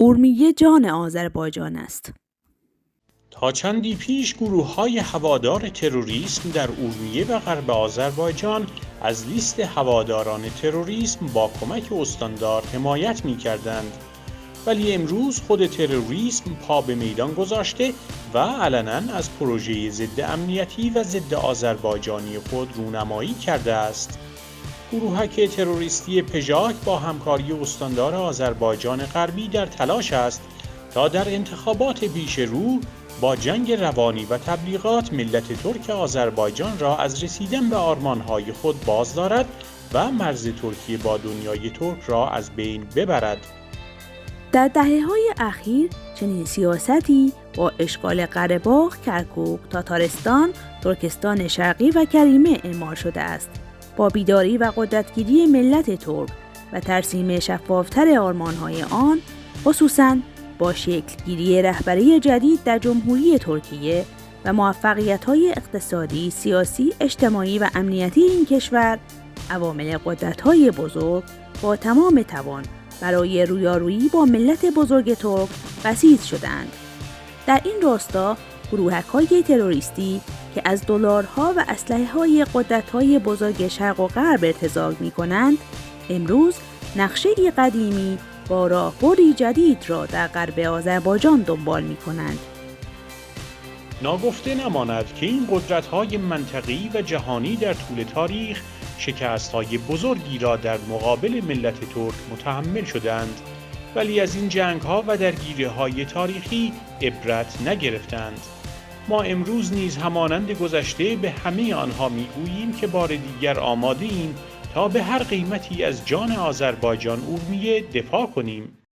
ارمیه جان آذربایجان است. تا چندی پیش گروه‌های هوادار تروریسم در ارمیه و غرب آذربایجان از لیست هواداران تروریسم با کمک استاندار حمایت می‌کردند، ولی امروز خود تروریسم پا به میدان گذاشته و علناً از پروژه ضد امنیتی و ضد آذربایجانی خود رونمایی کرده است. گروهک تروریستی پژاک با همکاری استاندار آذربایجان غربی در تلاش است تا در انتخابات پیش رو با جنگ روانی و تبلیغات ملت ترک آذربایجان را از رسیدن به آرمانهای خود باز دارد و مرز ترکیه با دنیای ترک را از بین ببرد. در دهه‌های اخیر چنین سیاستی با اشغال قره‌باغ، کرکوک، تاتارستان، ترکستان شرقی و کریمه اعمال شده است. با بیداری و قدرتگیری ملت ترک و ترسیم شفافتر آرمانهای آن، خصوصاً با شکلگیری رهبری جدید در جمهوری ترکیه و موفقیت‌های اقتصادی، سیاسی، اجتماعی و امنیتی این کشور، عوامل قدرت‌های بزرگ با تمام توان برای رویارویی با ملت بزرگ ترک بسیج شدند. در این راستا گروهک‌های تروریستی که از دلارها و اسلحه‌های قدرت‌های بزرگ شرق و غرب ارتزاق می‌کنند، امروز نقشه‌ای قدیمی با راهبردی جدید را در غرب آذربایجان دنبال می‌کنند. ناگفته نماند که این قدرت‌های منطقه‌ای و جهانی در طول تاریخ شکست‌های بزرگی را در مقابل ملت ترک متحمل شدند، ولی از این جنگ‌ها و درگیری‌های تاریخی عبرت نگرفتند. ما امروز نیز همانند گذشته به همه آنها می‌گوییم که بار دیگر آماده‌ایم تا به هر قیمتی از جان آذربایجان ارمیه دفاع کنیم.